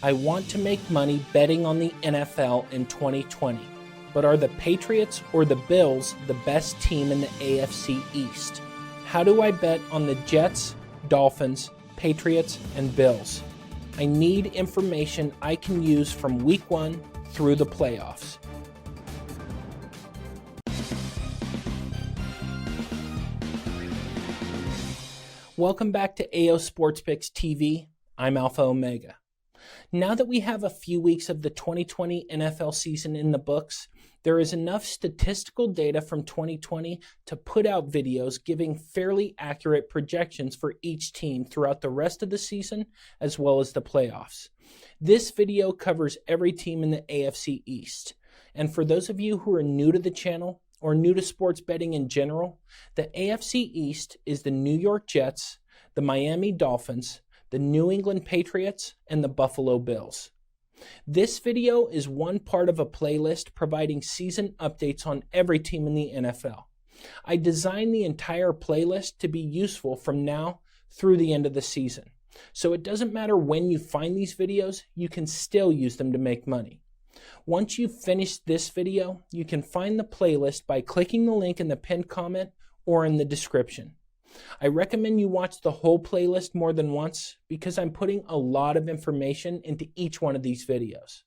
I want to make money betting on the NFL in 2020, but are the Patriots or the Bills the best team in the AFC East? How do I bet on the Jets, Dolphins, Patriots, and Bills? I need information I can use from week 1 through the playoffs. Welcome back to aosportspicks TV. I'm Alpha Omega. Now that we have a few weeks of the 2020 NFL season in the books, there is enough statistical data from 2020 to put out videos giving fairly accurate projections for each team throughout the rest of the season as well as the playoffs. This video covers every team in the AFC East. And for those of you who are new to the channel or new to sports betting in general, the AFC East is the New York Jets, the Miami Dolphins, the New England Patriots, and the Buffalo Bills. This video is one part of a playlist providing season updates on every team in the NFL. I designed the entire playlist to be useful from now through the end of the season. So it doesn't matter when you find these videos, you can still use them to make money. Once you've finished this video, you can find the playlist by clicking the link in the pinned comment or in the description. I recommend you watch the whole playlist more than once because I'm putting a lot of information into each one of these videos.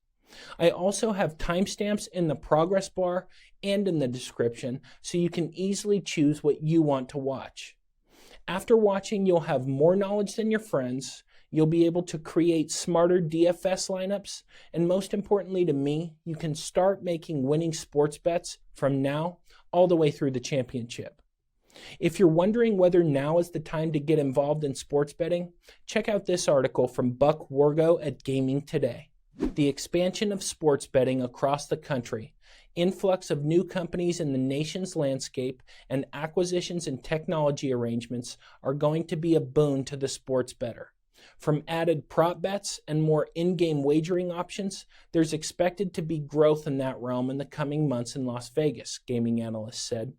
I also have timestamps in the progress bar and in the description so you can easily choose what you want to watch. After watching, you'll have more knowledge than your friends, you'll be able to create smarter DFS lineups, and most importantly to me, you can start making winning sports bets from now all the way through the championship. If you're wondering whether now is the time to get involved in sports betting, check out this article from Buck Wargo at Gaming Today. The expansion of sports betting across the country, influx of new companies in the nation's landscape, and acquisitions and technology arrangements are going to be a boon to the sports bettor. From added prop bets and more in-game wagering options, there's expected to be growth in that realm in the coming months in Las Vegas, gaming analysts said.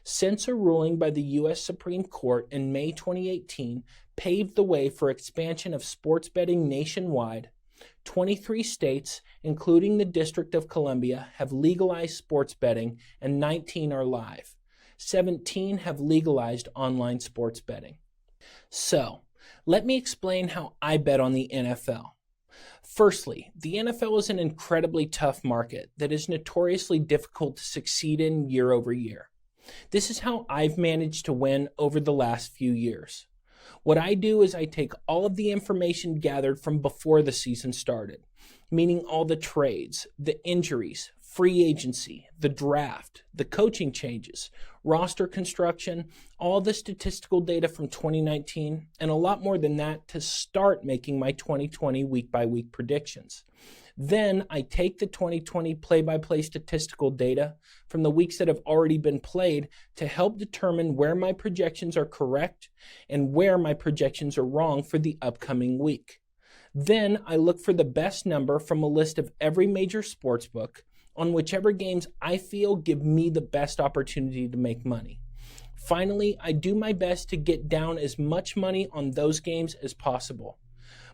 Since a ruling by the U.S. Supreme Court in May 2018 paved the way for expansion of sports betting nationwide, 23 states, including the District of Columbia, have legalized sports betting and 19 are live. 17 have legalized online sports betting. So, let me explain how I bet on the NFL. Firstly, the NFL is an incredibly tough market that is notoriously difficult to succeed in year over year. This is how I've managed to win over the last few years. What I do is I take all of the information gathered from before the season started, meaning all the trades, the injuries, free agency, the draft, the coaching changes, roster construction, all the statistical data from 2019, and a lot more than that to start making my 2020 week-by-week predictions. Then I take the 2020 play-by-play statistical data from the weeks that have already been played to help determine where my projections are correct and where my projections are wrong for the upcoming week. Then I look for the best number from a list of every major sportsbook on whichever games I feel give me the best opportunity to make money. Finally, I do my best to get down as much money on those games as possible.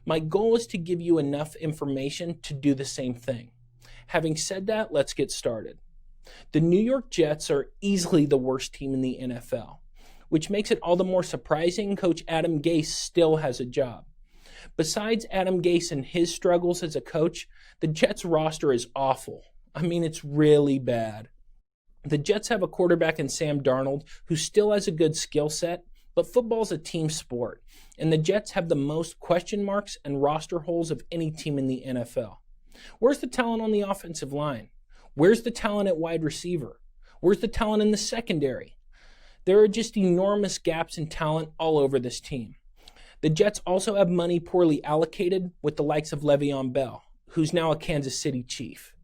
My goal is to give you enough information to do the same thing. Having said that, let's get started. The New York Jets are easily the worst team in the NFL, which makes it all the more surprising Coach Adam Gase still has a job. Besides Adam Gase and his struggles as a coach, the Jets roster is awful. I mean, it's really bad. The Jets have a quarterback in Sam Darnold who still has a good skill set, but football's a team sport, and the Jets have the most question marks and roster holes of any team in the NFL. Where's the talent on the offensive line? Where's the talent at wide receiver? Where's the talent in the secondary? There are just enormous gaps in talent all over this team. The Jets also have money poorly allocated with the likes of Le'Veon Bell, who's now a Kansas City Chief.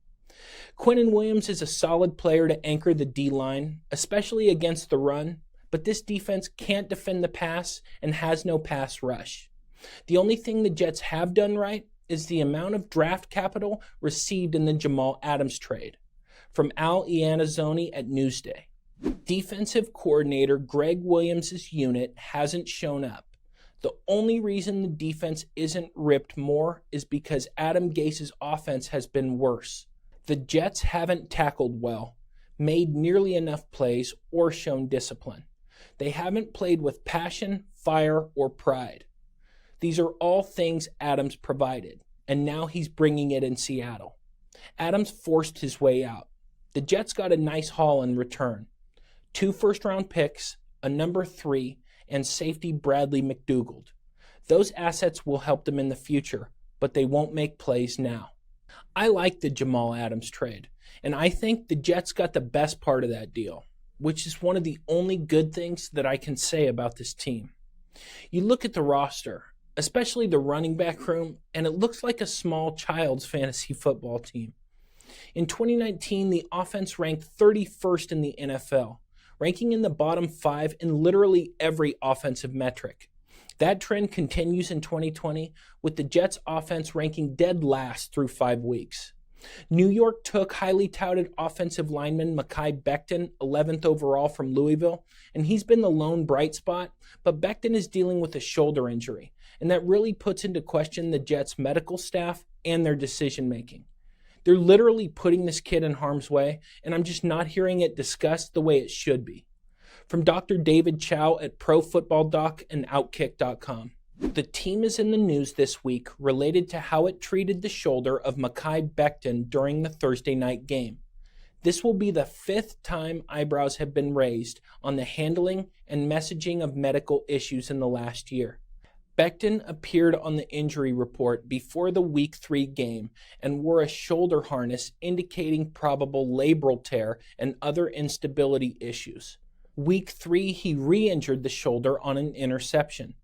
Quinnen Williams is a solid player to anchor the D-line, especially against the run, but this defense can't defend the pass and has no pass rush. The only thing the Jets have done right is the amount of draft capital received in the Jamal Adams trade. From Al Iannazzoni at Newsday. Defensive coordinator Greg Williams' unit hasn't shown up. The only reason the defense isn't ripped more is because Adam Gase's offense has been worse. The Jets haven't tackled well, made nearly enough plays, or shown discipline. They haven't played with passion, fire, or pride. These are all things Adams provided, and now he's bringing it in Seattle. Adams forced his way out. The Jets got a nice haul in return. 2 first-round picks, a number 3, and safety Bradley McDougald. Those assets will help them in the future, but they won't make plays now. I like the Jamal Adams trade, and I think the Jets got the best part of that deal, which is one of the only good things that I can say about this team. You look at the roster, especially the running back room, and it looks like a small child's fantasy football team. In 2019, the offense ranked 31st in the NFL, ranking in the bottom 5 in literally every offensive metric. That trend continues in 2020, with the Jets' offense ranking dead last through 5 weeks. New York took highly touted offensive lineman Mekhi Becton, 11th overall from Louisville, and he's been the lone bright spot, but Becton is dealing with a shoulder injury, and that really puts into question the Jets' medical staff and their decision-making. They're literally putting this kid in harm's way, and I'm just not hearing it discussed the way it should be. From Dr. David Chow at Pro Football Doc and Outkick.com. The team is in the news this week related to how it treated the shoulder of Mekhi Becton during the Thursday night game. This will be the 5th time eyebrows have been raised on the handling and messaging of medical issues in the last year. Becton appeared on the injury report before the Week 3 game and wore a shoulder harness indicating probable labral tear and other instability issues. Week 3, he re-injured the shoulder on an interception.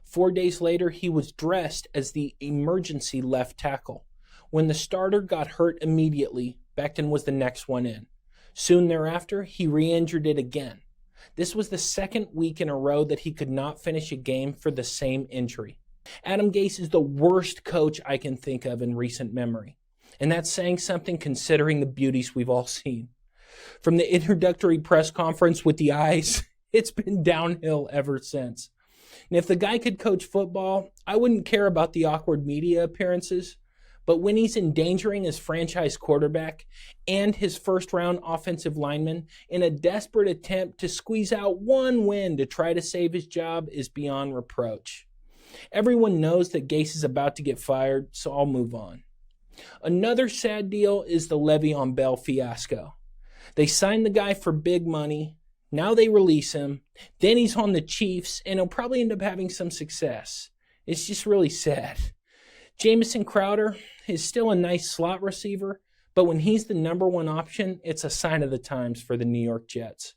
4 days later, he was dressed as the emergency left tackle. When the starter got hurt immediately, Becton was the next one in. Soon thereafter, he re-injured it again. This was the 2nd week in a row that he could not finish a game for the same injury. Adam Gase is the worst coach I can think of in recent memory. And that's saying something considering the beauties we've all seen. From the introductory press conference with the eyes, it's been downhill ever since. And if the guy could coach football, I wouldn't care about the awkward media appearances. But when he's endangering his franchise quarterback and his first-round offensive lineman in a desperate attempt to squeeze out one win to try to save his job is beyond reproach. Everyone knows that Gase is about to get fired, so I'll move on. Another sad deal is the Le'Veon Bell fiasco. They signed the guy for big money. Now they release him. Then he's on the Chiefs, and he'll probably end up having some success. It's just really sad. Jamison Crowder is still a nice slot receiver, but when he's the number 1 option, it's a sign of the times for the New York Jets.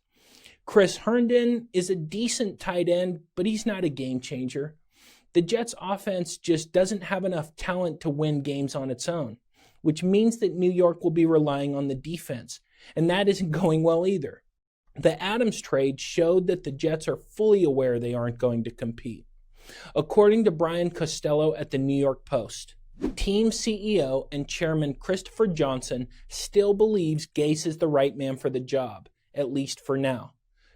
Chris Herndon is a decent tight end, but he's not a game changer. The Jets' offense just doesn't have enough talent to win games on its own, which means that New York will be relying on the defense, and that isn't going well either. The Adams trade showed that the Jets are fully aware they aren't going to compete. According to Brian Costello at the New York Post, team CEO and chairman Christopher Johnson still believes Gase is the right man for the job, at least for now.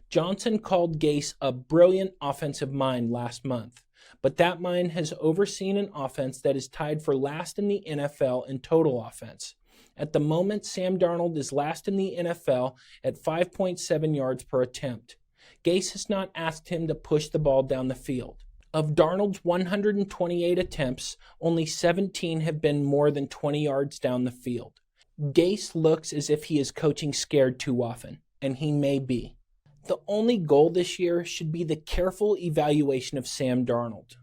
Johnson called Gase a brilliant offensive mind last month, but that mind has overseen an offense that is tied for last in the NFL in total offense. At the moment, Sam Darnold is last in the NFL at 5.7 yards per attempt. Gase has not asked him to push the ball down the field. Of Darnold's 128 attempts, only 17 have been more than 20 yards down the field. Gase looks as if he is coaching scared too often, and he may be. The only goal this year should be the careful evaluation of Sam Darnold.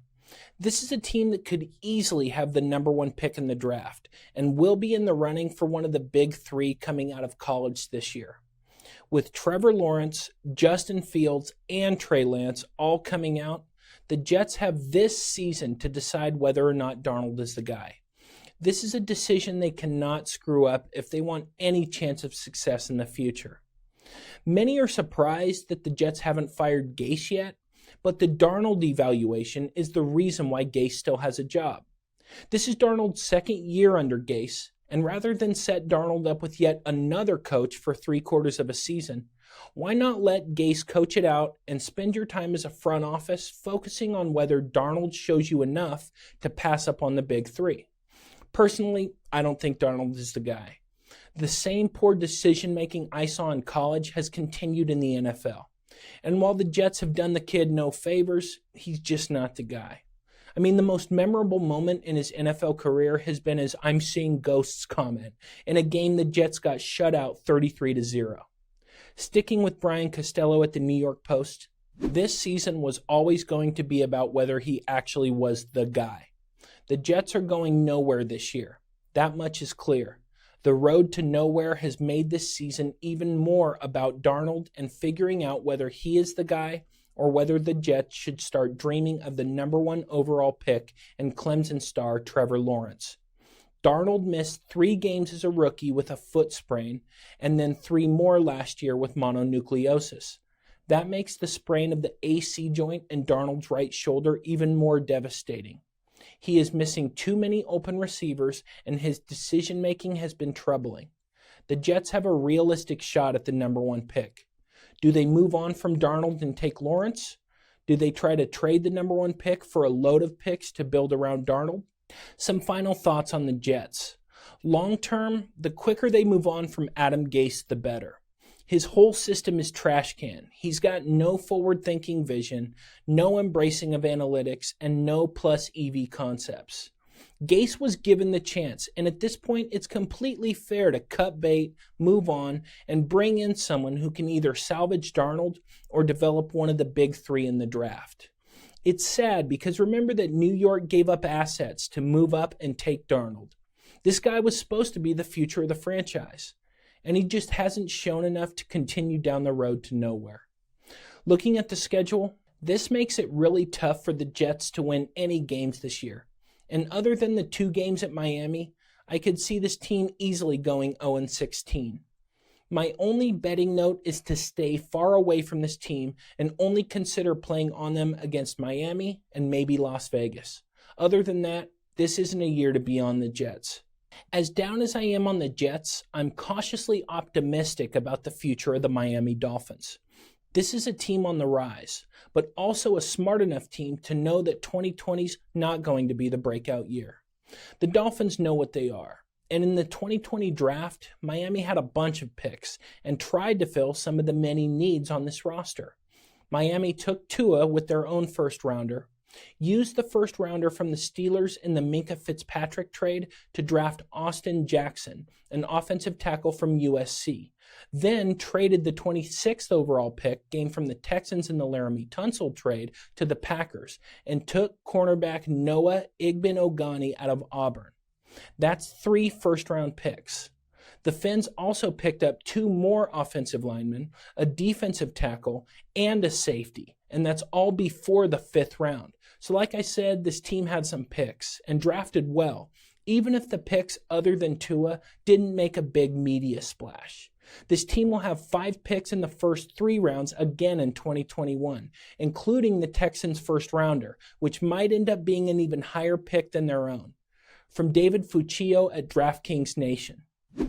This is a team that could easily have the number 1 pick in the draft and will be in the running for one of the big 3 coming out of college this year. With Trevor Lawrence, Justin Fields, and Trey Lance all coming out, the Jets have this season to decide whether or not Darnold is the guy. This is a decision they cannot screw up if they want any chance of success in the future. Many are surprised that the Jets haven't fired Gase yet, but the Darnold evaluation is the reason why Gase still has a job. This is Darnold's 2nd year under Gase, and rather than set Darnold up with yet another coach for 3/4 of a season, Why not let Gase coach it out and spend your time as a front office focusing on whether Darnold shows you enough to pass up on the big three? Personally, I don't think Darnold is the guy. The same poor decision-making I saw in college has continued in the NFL. And while the Jets have done the kid no favors, he's just not the guy. I mean, the most memorable moment in his NFL career has been his "I'm seeing ghosts" comment in a game the Jets got shut out 33-0. Sticking with Brian Costello at the New York Post, this season was always going to be about whether he actually was the guy. The Jets are going nowhere this year. That much is clear. The road to nowhere has made this season even more about Darnold and figuring out whether he is the guy or whether the Jets should start dreaming of the number 1 overall pick and Clemson star Trevor Lawrence. Darnold missed 3 games as a rookie with a foot sprain and then 3 more last year with mononucleosis. That makes the sprain of the AC joint in Darnold's right shoulder even more devastating. He is missing too many open receivers, and his decision-making has been troubling. The Jets have a realistic shot at the number 1 pick. Do they move on from Darnold and take Lawrence? Do they try to trade the number 1 pick for a load of picks to build around Darnold? Some final thoughts on the Jets. Long term, the quicker they move on from Adam Gase, the better. His whole system is trash can. He's got no forward-thinking vision, no embracing of analytics, and no plus EV concepts. Gase was given the chance, and at this point, it's completely fair to cut bait, move on, and bring in someone who can either salvage Darnold or develop one of the big 3 in the draft. It's sad because remember that New York gave up assets to move up and take Darnold. This guy was supposed to be the future of the franchise, and he just hasn't shown enough to continue down the road to nowhere. Looking at the schedule, this makes it really tough for the Jets to win any games this year. And other than the 2 games at Miami, I could see this team easily going 0-16. My only betting note is to stay far away from this team and only consider playing on them against Miami and maybe Las Vegas. Other than that, this isn't a year to be on the Jets. As down as I am on the Jets, I'm cautiously optimistic about the future of the Miami Dolphins. This is a team on the rise, but also a smart enough team to know that 2020's not going to be the breakout year. The Dolphins know what they are, and in the 2020 draft, Miami had a bunch of picks and tried to fill some of the many needs on this roster. Miami took Tua with their own first rounder, used the first rounder from the Steelers in the Minkah Fitzpatrick trade to draft Austin Jackson, an offensive tackle from USC, then traded the 26th overall pick gained from the Texans in the Laramie Tunsil trade to the Packers and took cornerback Noah Igbinoghene out of Auburn. That's 3 first-round picks. The Fins also picked up 2 more offensive linemen, a defensive tackle, and a safety, and that's all before the 5th round. So like I said, this team had some picks and drafted well, even if the picks other than Tua didn't make a big media splash. This team will have 5 picks in the first 3 rounds again in 2021, including the Texans' first rounder, which might end up being an even higher pick than their own. From David Fuccio at DraftKings Nation.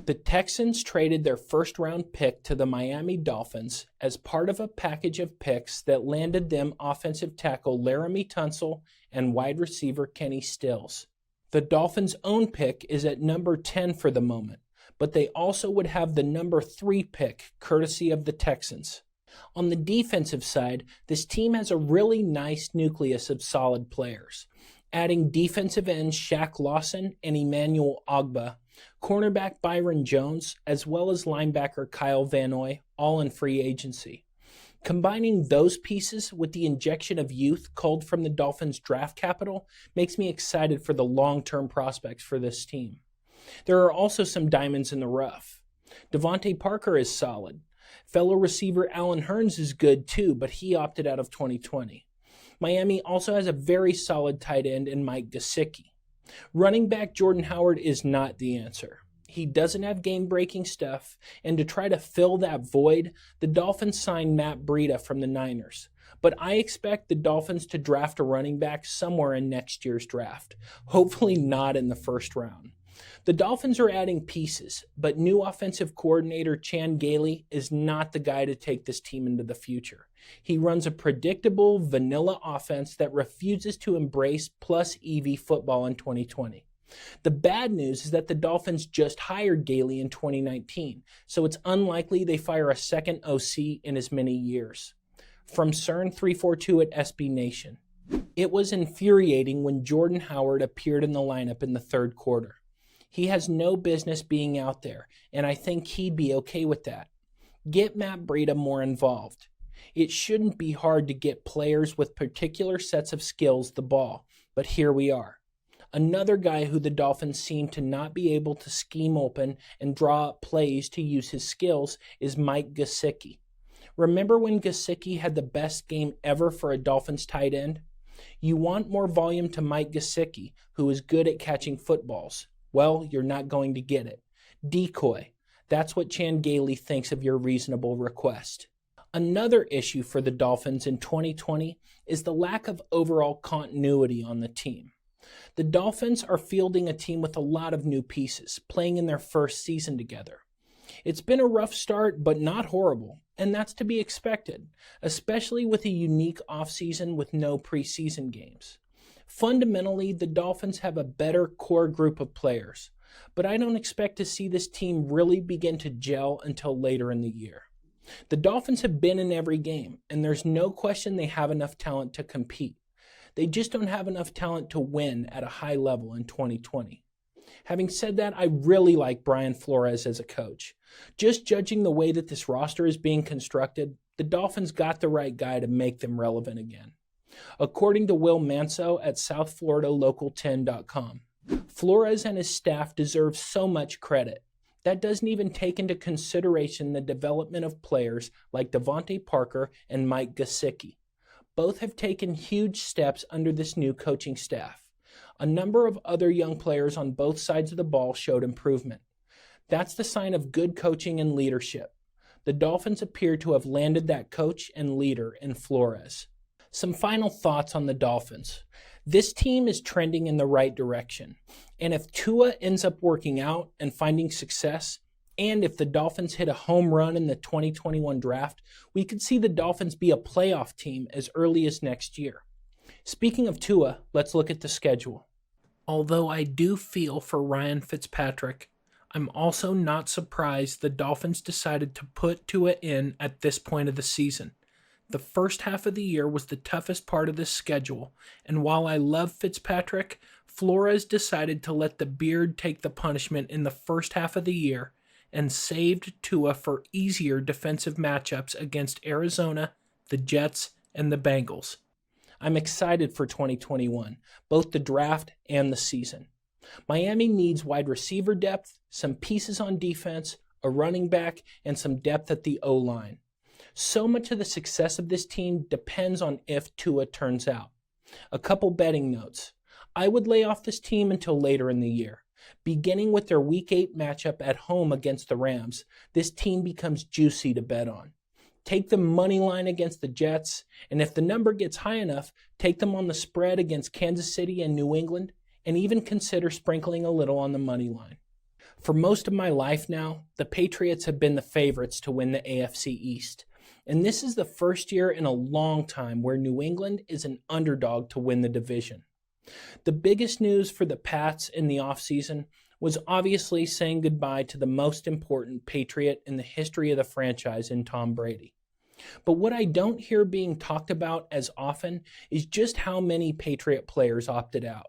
The Texans traded their first-round pick to the Miami Dolphins as part of a package of picks that landed them offensive tackle Laramie Tunsil and wide receiver Kenny Stills. The Dolphins' own pick is at number 10 for the moment, but they also would have the number 3 pick, courtesy of the Texans. On the defensive side, this team has a really nice nucleus of solid players, adding defensive ends Shaq Lawson and Emmanuel Ogbah, cornerback Byron Jones, as well as linebacker Kyle Van Noy, all in free agency. Combining those pieces with the injection of youth culled from the Dolphins' draft capital makes me excited for the long-term prospects for this team. There are also some diamonds in the rough. Devontae Parker is solid. Fellow receiver Allen Hurns is good too, but he opted out of 2020. Miami also has a very solid tight end in Mike Gesicki. Running back Jordan Howard is not the answer. He doesn't have game-breaking stuff, and to try to fill that void, the Dolphins signed Matt Breida from the Niners. But I expect the Dolphins to draft a running back somewhere in next year's draft, hopefully not in the first round. The Dolphins are adding pieces, but new offensive coordinator Gailey is not the guy to take this team into the future. He runs a predictable, vanilla offense that refuses to embrace plus EV football in 2020. The bad news is that the Dolphins just hired Gailey in 2019, so it's unlikely they fire a second OC in as many years. From CERN342 at SB Nation. It was infuriating when Jordan Howard appeared in the lineup in the third quarter. He has no business being out there, and I think he'd be okay with that. Get Matt Breida more involved. It shouldn't be hard to get players with particular sets of skills the ball, but here we are. Another guy who the Dolphins seem to not be able to scheme open and draw up plays to use his skills is Mike Gesicki. Remember when Gesicki had the best game ever for a Dolphins tight end? You want more volume to Mike Gesicki, who is good at catching footballs. Well, you're not going to get it. Decoy. That's what Gailey thinks of your reasonable request. Another issue for the Dolphins in 2020 is the lack of overall continuity on the team. The Dolphins are fielding a team with a lot of new pieces, playing in their first season together. It's been a rough start, but not horrible, and that's to be expected, especially with a unique offseason with no preseason games. Fundamentally, the Dolphins have a better core group of players, but I don't expect to see this team really begin to gel until later in the year. The Dolphins have been in every game, and there's no question they have enough talent to compete. They just don't have enough talent to win at a high level in 2020. Having said that, I really like Brian Flores as a coach. Just judging the way that this roster is being constructed, the Dolphins got the right guy to make them relevant again. According to Will Manso at SouthFloridaLocal10.com, Flores and his staff deserve so much credit. That doesn't even take into consideration the development of players like Devontae Parker and Mike Gesicki. Both have taken huge steps under this new coaching staff. A number of other young players on both sides of the ball showed improvement. That's the sign of good coaching and leadership. The Dolphins appear to have landed that coach and leader in Flores. Some final thoughts on the Dolphins. This team is trending in the right direction, and if Tua ends up working out and finding success, and if the Dolphins hit a home run in the 2021 draft, we could see the Dolphins be a playoff team as early as next year. Speaking of Tua, let's look at the schedule. Although I do feel for Ryan Fitzpatrick, I'm also not surprised the Dolphins decided to put Tua in at this point of the season. The first half of the year was the toughest part of this schedule, and while I love Fitzpatrick, Flores decided to let the beard take the punishment in the first half of the year and saved Tua for easier defensive matchups against Arizona, the Jets, and the Bengals. I'm excited for 2021, both the draft and the season. Miami needs wide receiver depth, some pieces on defense, a running back, and some depth at the O-line. So much of the success of this team depends on if Tua turns out. A couple betting notes. I would lay off this team until later in the year. Beginning with their Week 8 matchup at home against the Rams, this team becomes juicy to bet on. Take the money line against the Jets, and if the number gets high enough, take them on the spread against Kansas City and New England, and even consider sprinkling a little on the money line. For most of my life now, the Patriots have been the favorites to win the AFC East, and this is the first year in a long time where New England is an underdog to win the division. The biggest news for the Pats in the offseason was obviously saying goodbye to the most important Patriot in the history of the franchise in Tom Brady. But what I don't hear being talked about as often is just how many Patriot players opted out.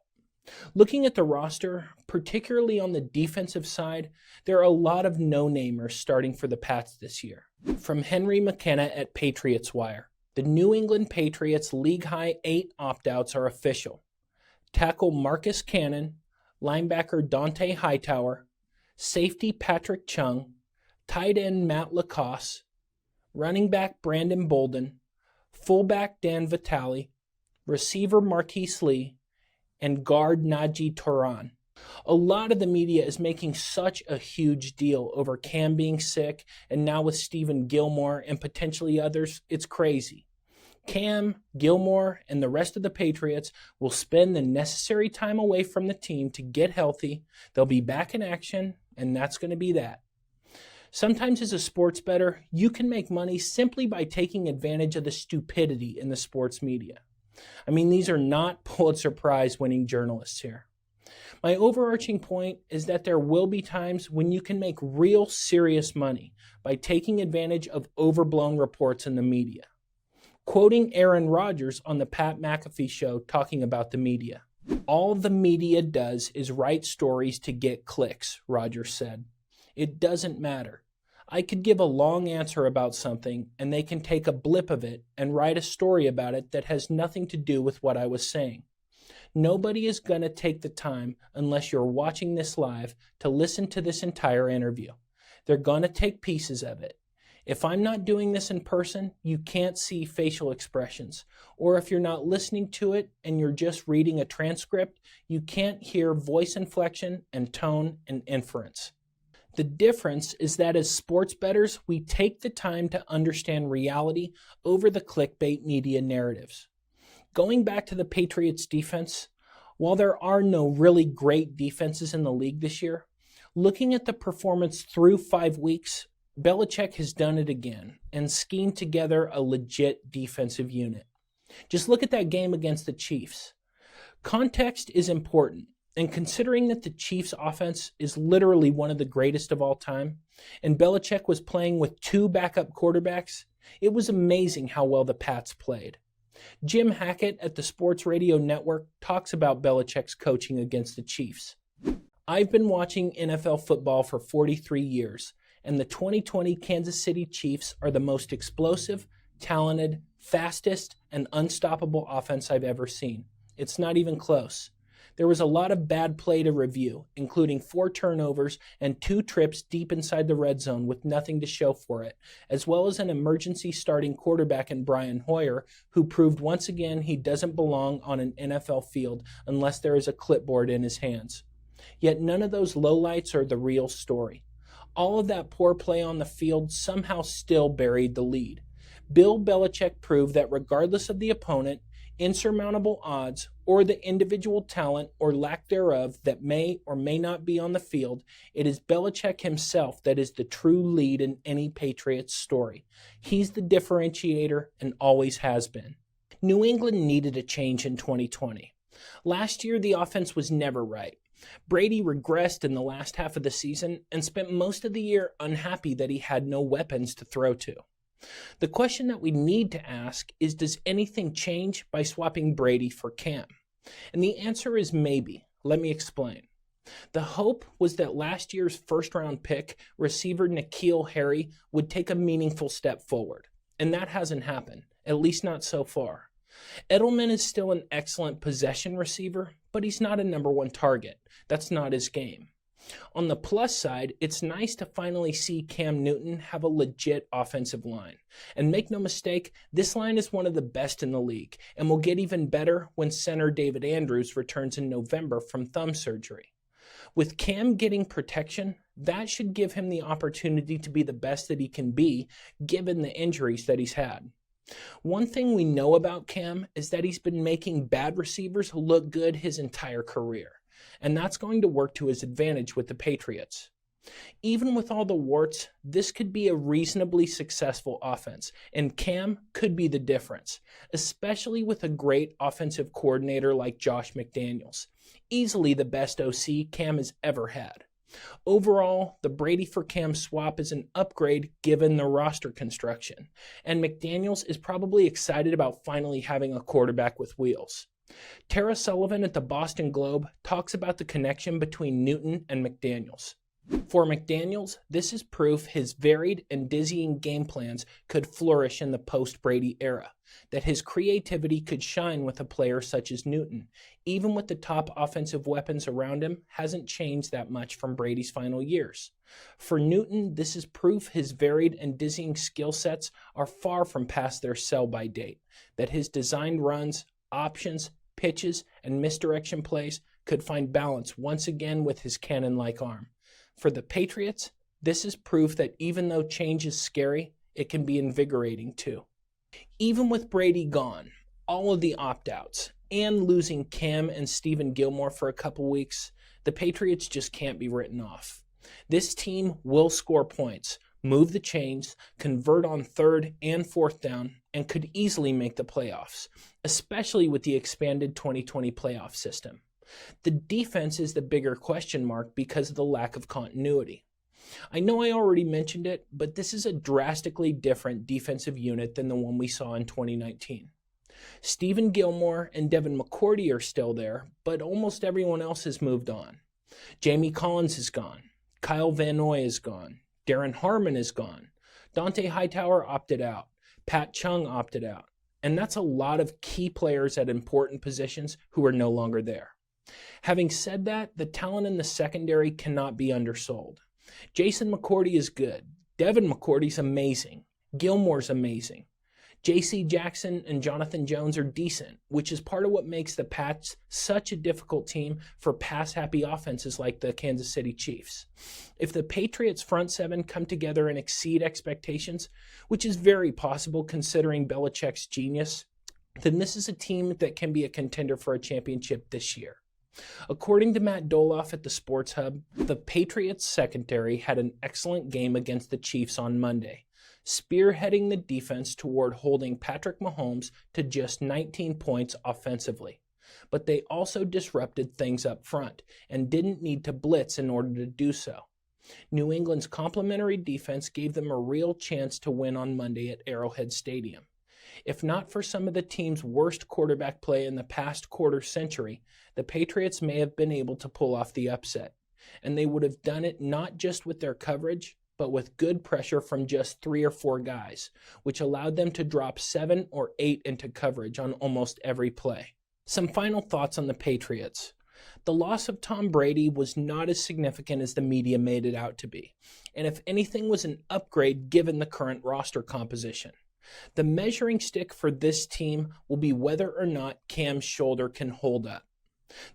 Looking at the roster, particularly on the defensive side, there are a lot of no-namers starting for the Pats this year. From Henry McKenna at Patriots Wire, the New England Patriots league-high 8 opt-outs are official. Tackle Marcus Cannon, linebacker Dante Hightower, safety Patrick Chung, tight end Matt Lacoste, running back Brandon Bolden, fullback Dan Vitale, receiver Marquise Lee, and guard Najee Turan. A lot of the media is making such a huge deal over Cam being sick, and now with Stephen Gilmore and potentially others, it's crazy. Cam, Gilmore, and the rest of the Patriots will spend the necessary time away from the team to get healthy. They'll be back in action, and that's going to be that. Sometimes as a sports bettor, you can make money simply by taking advantage of the stupidity in the sports media. I mean, these are not Pulitzer Prize winning journalists here. My overarching point is that there will be times when you can make real serious money by taking advantage of overblown reports in the media. Quoting Aaron Rodgers on the Pat McAfee show talking about the media. All the media does is write stories to get clicks, Rodgers said. It doesn't matter. I could give a long answer about something and they can take a blip of it and write a story about it that has nothing to do with what I was saying. Nobody is going to take the time, unless you're watching this live, to listen to this entire interview. They're going to take pieces of it. If I'm not doing this in person, you can't see facial expressions. Or if you're not listening to it and you're just reading a transcript, you can't hear voice inflection and tone and inference. The difference is that as sports bettors, we take the time to understand reality over the clickbait media narratives. Going back to the Patriots defense, while there are no really great defenses in the league this year, looking at the performance through 5 weeks, Belichick has done it again and schemed together a legit defensive unit. Just look at that game against the Chiefs. Context is important, and considering that the Chiefs' offense is literally one of the greatest of all time, and Belichick was playing with 2 backup quarterbacks, it was amazing how well the Pats played. Jim Hackett at the Sports Radio Network talks about Belichick's coaching against the Chiefs. I've been watching NFL football for 43 years, and the 2020 Kansas City Chiefs are the most explosive, talented, fastest, and unstoppable offense I've ever seen. It's not even close. There was a lot of bad play to review, including 4 turnovers and 2 trips deep inside the red zone with nothing to show for it, as well as an emergency starting quarterback in Brian Hoyer, who proved once again he doesn't belong on an NFL field unless there is a clipboard in his hands. Yet none of those lowlights are the real story. All of that poor play on the field somehow still buried the lead. Bill Belichick proved that regardless of the opponent, insurmountable odds, or the individual talent or lack thereof that may or may not be on the field, it is Belichick himself that is the true lead in any Patriots story. He's the differentiator and always has been. New England needed a change in 2020. Last year, the offense was never right. Brady regressed in the last half of the season and spent most of the year unhappy that he had no weapons to throw to. The question that we need to ask is, does anything change by swapping Brady for Cam? And the answer is maybe. Let me explain. The hope was that last year's first-round pick, receiver N'Keal Harry, would take a meaningful step forward. And that hasn't happened, at least not so far. Edelman is still an excellent possession receiver, but he's not a number 1 target. That's not his game. On the plus side, it's nice to finally see Cam Newton have a legit offensive line. And make no mistake, this line is one of the best in the league, and will get even better when center David Andrews returns in November from thumb surgery. With Cam getting protection, that should give him the opportunity to be the best that he can be, given the injuries that he's had. One thing we know about Cam is that he's been making bad receivers look good his entire career, and that's going to work to his advantage with the Patriots. Even with all the warts, this could be a reasonably successful offense, and Cam could be the difference, especially with a great offensive coordinator like Josh McDaniels, easily the best OC Cam has ever had. Overall, the Brady for Cam swap is an upgrade given the roster construction, and McDaniels is probably excited about finally having a quarterback with wheels. Tara Sullivan at the Boston Globe talks about the connection between Newton and McDaniels. For McDaniels, this is proof his varied and dizzying game plans could flourish in the post-Brady era, that his creativity could shine with a player such as Newton, even with the top offensive weapons around him hasn't changed that much from Brady's final years. For Newton, this is proof his varied and dizzying skill sets are far from past their sell-by date, that his designed runs, options, pitches, and misdirection plays could find balance once again with his cannon-like arm. For the Patriots, this is proof that even though change is scary, it can be invigorating too. Even with Brady gone, all of the opt-outs, and losing Cam and Stephon Gilmore for a couple weeks, the Patriots just can't be written off. This team will score points, move the chains, convert on third and fourth down, and could easily make the playoffs, especially with the expanded 2020 playoff system. The defense is the bigger question mark because of the lack of continuity. I know I already mentioned it, but this is a drastically different defensive unit than the one we saw in 2019. Stephon Gilmore and Devin McCourty are still there, but almost everyone else has moved on. Jamie Collins is gone. Kyle Van Noy is gone. Darren Harmon is gone. Dante Hightower opted out. Pat Chung opted out. And that's a lot of key players at important positions who are no longer there. Having said that, the talent in the secondary cannot be undersold. Jason McCourty is good. Devin McCourty's amazing. Gilmore's amazing. J.C. Jackson and Jonathan Jones are decent, which is part of what makes the Pats such a difficult team for pass-happy offenses like the Kansas City Chiefs. If the Patriots' front seven come together and exceed expectations, which is very possible considering Belichick's genius, then this is a team that can be a contender for a championship this year. According to Matt Doloff at the Sports Hub, the Patriots secondary had an excellent game against the Chiefs on Monday, spearheading the defense toward holding Patrick Mahomes to just 19 points offensively. But they also disrupted things up front and didn't need to blitz in order to do so. New England's complementary defense gave them a real chance to win on Monday at Arrowhead Stadium. If not for some of the team's worst quarterback play in the past quarter century, the Patriots may have been able to pull off the upset. And they would have done it not just with their coverage, but with good pressure from just 3 or 4 guys, which allowed them to drop 7 or 8 into coverage on almost every play. Some final thoughts on the Patriots. The loss of Tom Brady was not as significant as the media made it out to be, and if anything was an upgrade given the current roster composition. The measuring stick for this team will be whether or not Cam's shoulder can hold up.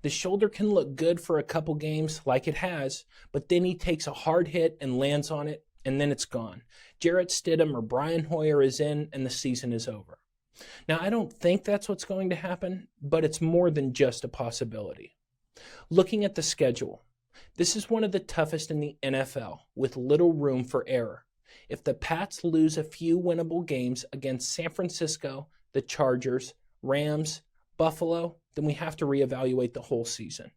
The shoulder can look good for a couple games like it has, but then he takes a hard hit and lands on it, and then it's gone. Jarrett Stidham or Brian Hoyer is in, and the season is over. Now, I don't think that's what's going to happen, but it's more than just a possibility. Looking at the schedule, this is one of the toughest in the NFL, with little room for error. If the Pats lose a few winnable games against San Francisco, the Chargers, Rams, Buffalo, then we have to reevaluate the whole season.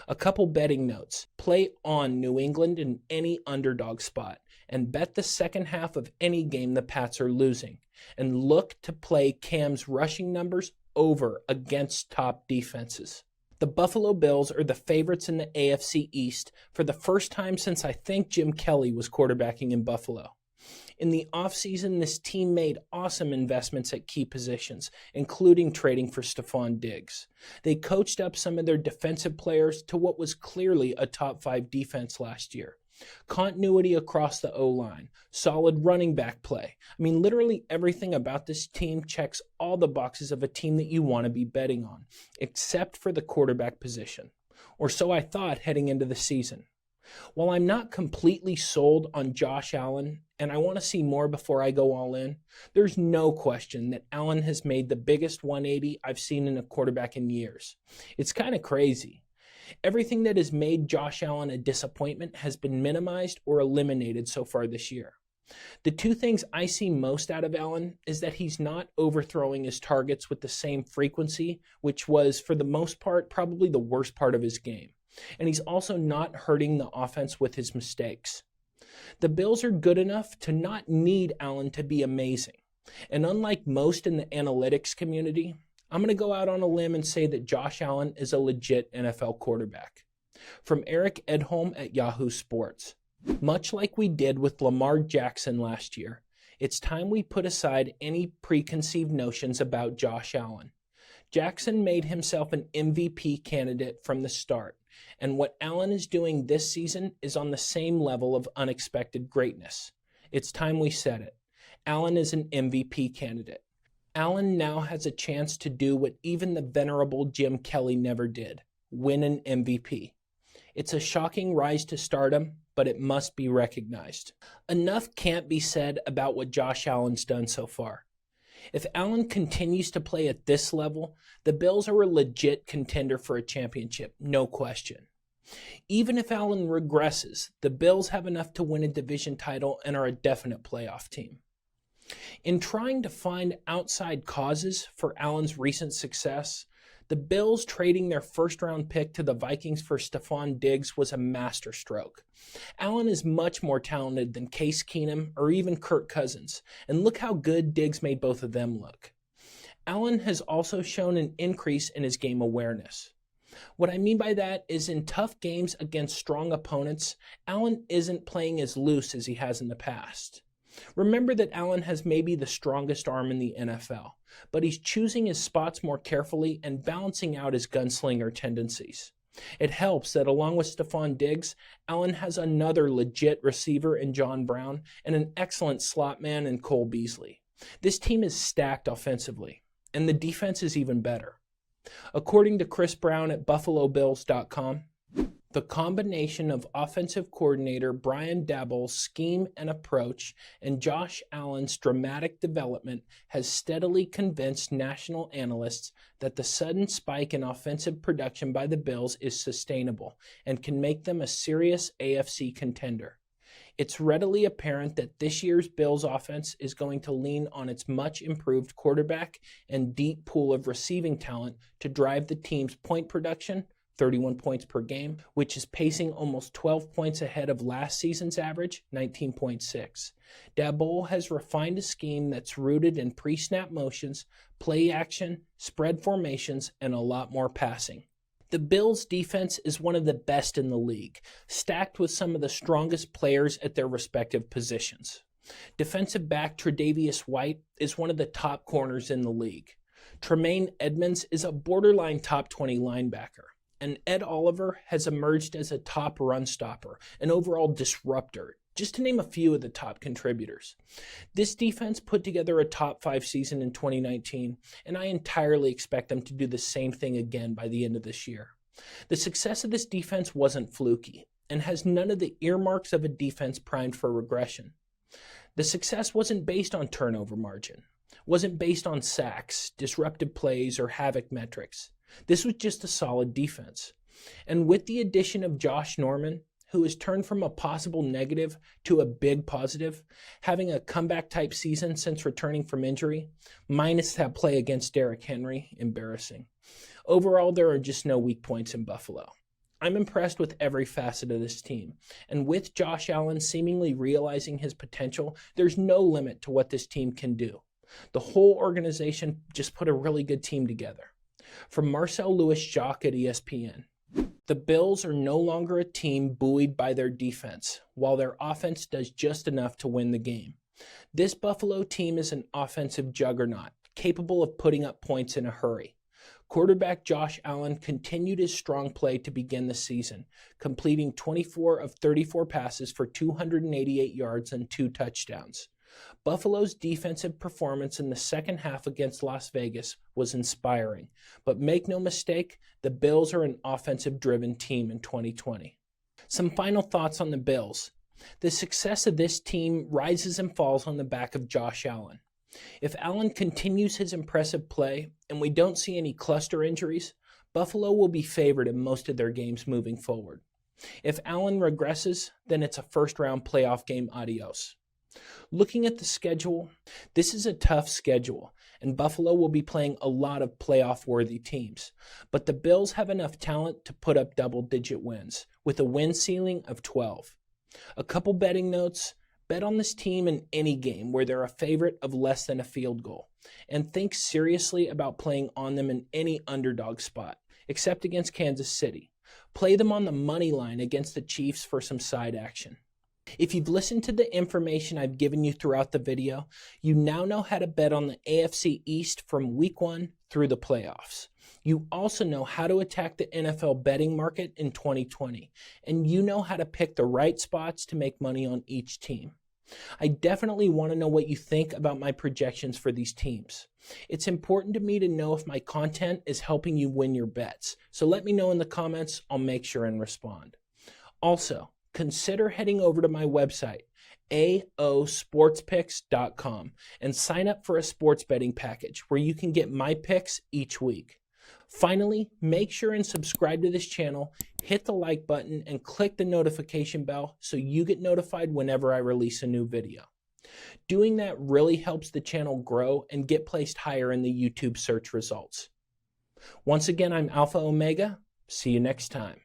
A couple betting notes. Play on New England in any underdog spot and bet the second half of any game the Pats are losing. And look to play Cam's rushing numbers over against top defenses. The Buffalo Bills are the favorites in the AFC East for the first time since I think Jim Kelly was quarterbacking in Buffalo. In the offseason, this team made awesome investments at key positions, including trading for Stephon Diggs. They coached up some of their defensive players to what was clearly a top 5 defense last year. Continuity across the O-line, solid running back play. I mean, literally everything about this team checks all the boxes of a team that you want to be betting on, except for the quarterback position. Or so I thought heading into the season. While I'm not completely sold on Josh Allen, and I want to see more before I go all in, there's no question that Allen has made the biggest 180 I've seen in a quarterback in years. It's kind of crazy. Everything that has made Josh Allen a disappointment has been minimized or eliminated so far this year. The two things I see most out of Allen is that he's not overthrowing his targets with the same frequency, which was, for the most part, probably the worst part of his game. And he's also not hurting the offense with his mistakes. The Bills are good enough to not need Allen to be amazing. And unlike most in the analytics community, I'm going to go out on a limb and say that Josh Allen is a legit NFL quarterback. From Eric Edholm at Yahoo Sports. Much like we did with Lamar Jackson last year, it's time we put aside any preconceived notions about Josh Allen. Jackson made himself an MVP candidate from the start, and what Allen is doing this season is on the same level of unexpected greatness. It's time we said it. Allen is an MVP candidate. Allen now has a chance to do what even the venerable Jim Kelly never did, win an MVP. It's a shocking rise to stardom, but it must be recognized. Enough can't be said about what Josh Allen's done so far. If Allen continues to play at this level, the Bills are a legit contender for a championship, no question. Even if Allen regresses, the Bills have enough to win a division title and are a definite playoff team. In trying to find outside causes for Allen's recent success, the Bills trading their first-round pick to the Vikings for Stephon Diggs was a masterstroke. Allen is much more talented than Case Keenum or even Kirk Cousins, and look how good Diggs made both of them look. Allen has also shown an increase in his game awareness. What I mean by that is in tough games against strong opponents, Allen isn't playing as loose as he has in the past. Remember that Allen has maybe the strongest arm in the NFL, but he's choosing his spots more carefully and balancing out his gunslinger tendencies. It helps that along with Stephon Diggs, Allen has another legit receiver in John Brown and an excellent slot man in Cole Beasley. This team is stacked offensively, and the defense is even better. According to Chris Brown at BuffaloBills.com, the combination of offensive coordinator Brian Daboll's scheme and approach and Josh Allen's dramatic development has steadily convinced national analysts that the sudden spike in offensive production by the Bills is sustainable and can make them a serious AFC contender. It's readily apparent that this year's Bills offense is going to lean on its much improved quarterback and deep pool of receiving talent to drive the team's point production, 31 points per game, which is pacing almost 12 points ahead of last season's average, 19.6. Daboll has refined a scheme that's rooted in pre-snap motions, play action, spread formations, and a lot more passing. The Bills' defense is one of the best in the league, stacked with some of the strongest players at their respective positions. Defensive back Tre'Davious White is one of the top corners in the league. Tremaine Edmonds is a borderline top 20 linebacker. And Ed Oliver has emerged as a top run stopper, an overall disruptor, just to name a few of the top contributors. This defense put together a top 5 season in 2019, and I entirely expect them to do the same thing again by the end of this year. The success of this defense wasn't fluky, and has none of the earmarks of a defense primed for regression. The success wasn't based on turnover margin, wasn't based on sacks, disruptive plays, or havoc metrics. This was just a solid defense. And with the addition of Josh Norman, who has turned from a possible negative to a big positive, having a comeback-type season since returning from injury, minus that play against Derrick Henry, embarrassing. Overall, there are just no weak points in Buffalo. I'm impressed with every facet of this team, and with Josh Allen seemingly realizing his potential, there's no limit to what this team can do. The whole organization just put a really good team together. From Marcel Louis-Jacques at ESPN, the Bills are no longer a team buoyed by their defense, while their offense does just enough to win the game. This Buffalo team is an offensive juggernaut, capable of putting up points in a hurry. Quarterback Josh Allen continued his strong play to begin the season, completing 24 of 34 passes for 288 yards and 2 touchdowns. Buffalo's defensive performance in the second half against Las Vegas was inspiring, but make no mistake, the Bills are an offensive-driven team in 2020. Some final thoughts on the Bills. The success of this team rises and falls on the back of Josh Allen. If Allen continues his impressive play and we don't see any cluster injuries, Buffalo will be favored in most of their games moving forward. If Allen regresses, then it's a first-round playoff game adios. Looking at the schedule, this is a tough schedule, and Buffalo will be playing a lot of playoff-worthy teams. But the Bills have enough talent to put up double-digit wins, with a win ceiling of 12. A couple betting notes: bet on this team in any game where they're a favorite of less than a field goal, and think seriously about playing on them in any underdog spot, except against Kansas City. Play them on the money line against the Chiefs for some side action. If you've listened to the information I've given you throughout the video, you now know how to bet on the AFC East from Week 1 through the playoffs. You also know how to attack the NFL betting market in 2020, and you know how to pick the right spots to make money on each team. I definitely want to know what you think about my projections for these teams. It's important to me to know if my content is helping you win your bets, so let me know in the comments. I'll make sure and respond. Also, consider heading over to my website, aosportspicks.com and sign up for a sports betting package where you can get my picks each week. Finally, make sure and subscribe to this channel, hit the like button, and click the notification bell so you get notified whenever I release a new video. Doing that really helps the channel grow and get placed higher in the YouTube search results. Once again, I'm Alpha Omega. See you next time.